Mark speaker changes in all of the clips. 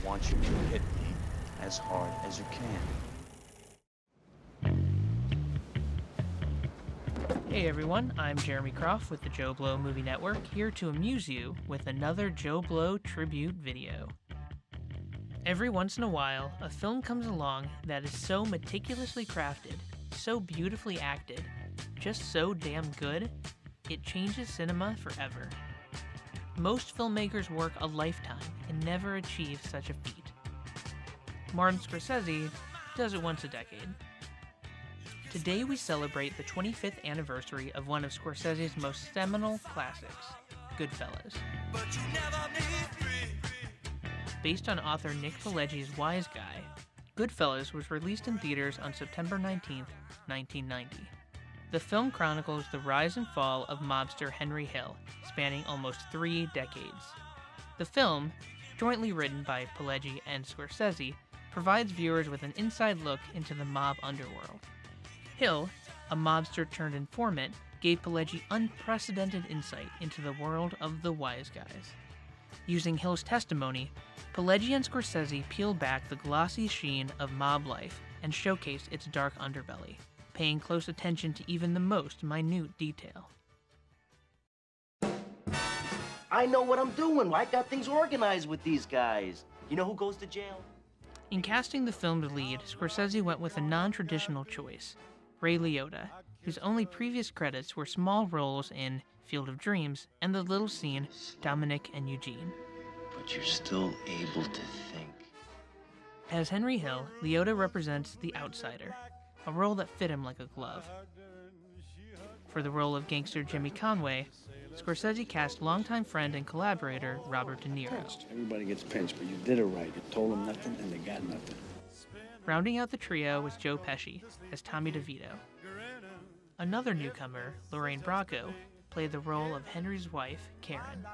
Speaker 1: want you to hit me as hard as you can.
Speaker 2: Hey everyone, I'm Jeremy Croft with the Joe Blow Movie Network, here to amuse you with another Joe Blow tribute video. Every once in a while, a film comes along that is so meticulously crafted, so beautifully acted, just so damn good, it changes cinema forever. Most filmmakers work a lifetime and never achieve such a feat. Martin Scorsese does it once a decade. Today we celebrate the 25th anniversary of one of Scorsese's most seminal classics, Goodfellas. Based on author Nick Pileggi's Wise Guy, Goodfellas was released in theaters on September 19, 1990. The film chronicles the rise and fall of mobster Henry Hill, spanning almost 3 decades. The film, jointly written by Pileggi and Scorsese, provides viewers with an inside look into the mob underworld. Hill, a mobster turned informant, gave Pileggi unprecedented insight into the world of the Wise Guys. Using Hill's testimony, Pileggi and Scorsese peeled back the glossy sheen of mob life and showcased its dark underbelly, paying close attention to even the most minute detail.
Speaker 3: I know what I'm doing. I got things organized with these guys. You know who goes to jail?
Speaker 2: In casting the film's lead, Scorsese went with a non-traditional choice, Ray Liotta, whose only previous credits were small roles in Field of Dreams and the little scene Dominic and Eugene.
Speaker 3: But you're still able to think.
Speaker 2: As Henry Hill, Liotta represents the outsider, a role that fit him like a glove. For the role of gangster Jimmy Conway, Scorsese cast longtime friend and collaborator Robert De Niro.
Speaker 4: Everybody gets pinched, but you did it right. You told them nothing, and they got nothing.
Speaker 2: Rounding out the trio was Joe Pesci as Tommy DeVito. Another newcomer, Lorraine Bracco, played the role of Henry's wife, Karen.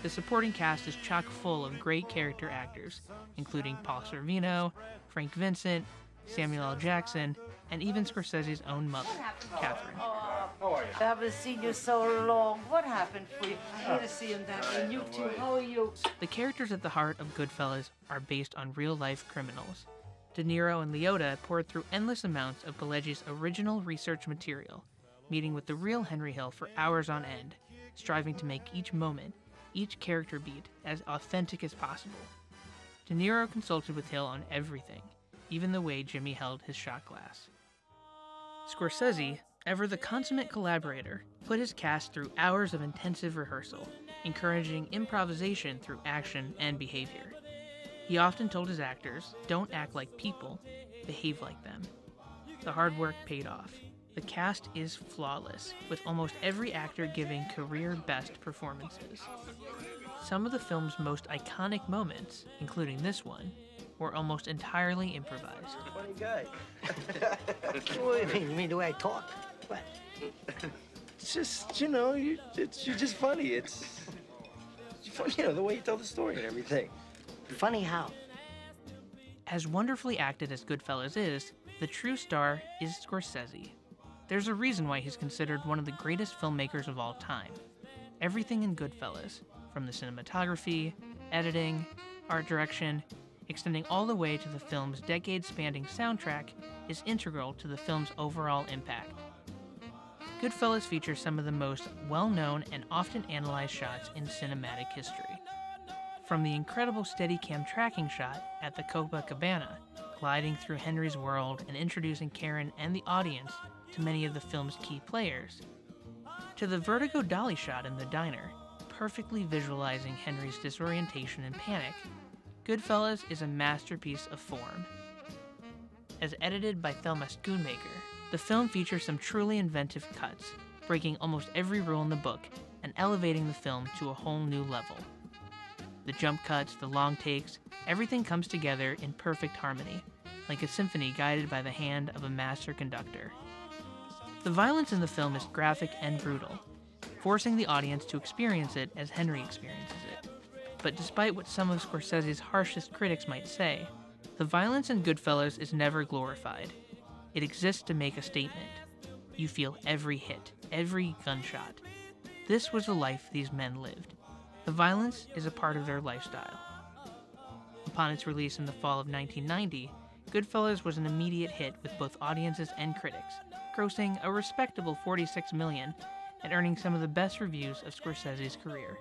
Speaker 2: The supporting cast is chock full of great character actors, including Paul Sorvino, Frank Vincent, Samuel L. Jackson, and even Scorsese's own mother, Catherine.
Speaker 5: How are you? I haven't seen you so long. What happened for you? I hate to see him that way. You too. How are you?
Speaker 2: The characters at the heart of Goodfellas are based on real-life criminals. De Niro and Liotta poured through endless amounts of Pileggi's original research material, meeting with the real Henry Hill for hours on end, striving to make each moment, each character beat, as authentic as possible. De Niro consulted with Hill on everything, even the way Jimmy held his shot glass. Scorsese, ever the consummate collaborator, put his cast through hours of intensive rehearsal, encouraging improvisation through action and behavior. He often told his actors, don't act like people, behave like them. The hard work paid off. The cast is flawless, with almost every actor giving career-best performances. Some of the film's most iconic moments, including this one, were almost entirely improvised.
Speaker 3: Funny guy.
Speaker 5: What do you mean the way I talk? What?
Speaker 3: It's just, you're just funny. It's funny, the way you tell the story and everything.
Speaker 5: Funny how?
Speaker 2: As wonderfully acted as Goodfellas is, the true star is Scorsese. There's a reason why he's considered one of the greatest filmmakers of all time. Everything in Goodfellas, from the cinematography, editing, art direction, extending all the way to the film's decade-spanning soundtrack, is integral to the film's overall impact. Goodfellas features some of the most well-known and often analyzed shots in cinematic history. From the incredible Steadicam tracking shot at the Copacabana, gliding through Henry's world and introducing Karen and the audience to many of the film's key players, to the vertigo dolly shot in the diner, perfectly visualizing Henry's disorientation and panic, Goodfellas is a masterpiece of form. As edited by Thelma Schoonmaker, the film features some truly inventive cuts, breaking almost every rule in the book and elevating the film to a whole new level. The jump cuts, the long takes, everything comes together in perfect harmony, like a symphony guided by the hand of a master conductor. The violence in the film is graphic and brutal, forcing the audience to experience it as Henry experiences it. But despite what some of Scorsese's harshest critics might say, the violence in Goodfellas is never glorified. It exists to make a statement. You feel every hit, every gunshot. This was the life these men lived. The violence is a part of their lifestyle. Upon its release in the fall of 1990, Goodfellas was an immediate hit with both audiences and critics, grossing a respectable $46 million and earning some of the best reviews of Scorsese's career.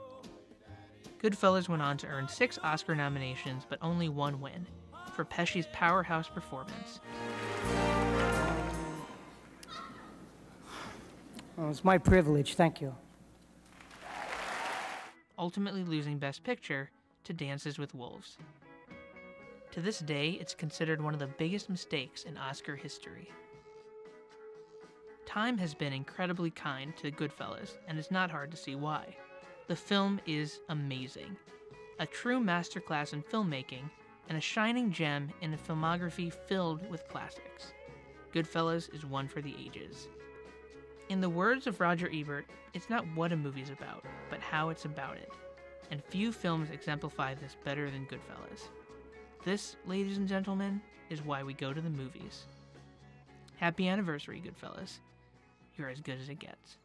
Speaker 2: Goodfellas went on to earn 6 Oscar nominations but only 1 win, for Pesci's powerhouse performance.
Speaker 6: Oh, it's my privilege, thank you.
Speaker 2: Ultimately losing Best Picture to Dances with Wolves. To this day, it's considered one of the biggest mistakes in Oscar history. Time has been incredibly kind to Goodfellas, and it's not hard to see why. The film is amazing. A true masterclass in filmmaking, and a shining gem in a filmography filled with classics. Goodfellas is one for the ages. In the words of Roger Ebert, it's not what a movie's about, but how it's about it. And few films exemplify this better than Goodfellas. This, ladies and gentlemen, is why we go to the movies. Happy anniversary, Goodfellas. You're as good as it gets.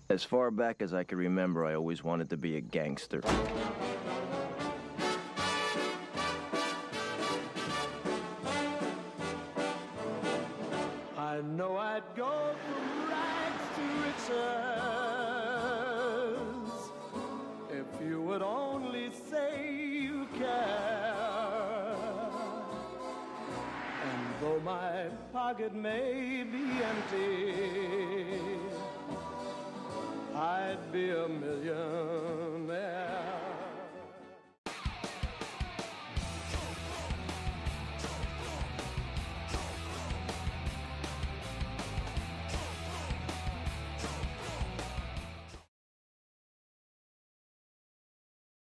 Speaker 7: As far back as I can remember, I always wanted to be a gangster.
Speaker 8: I know I'd go from rags to riches if you would only say you care. And though my pocket may be empty, I'd be a million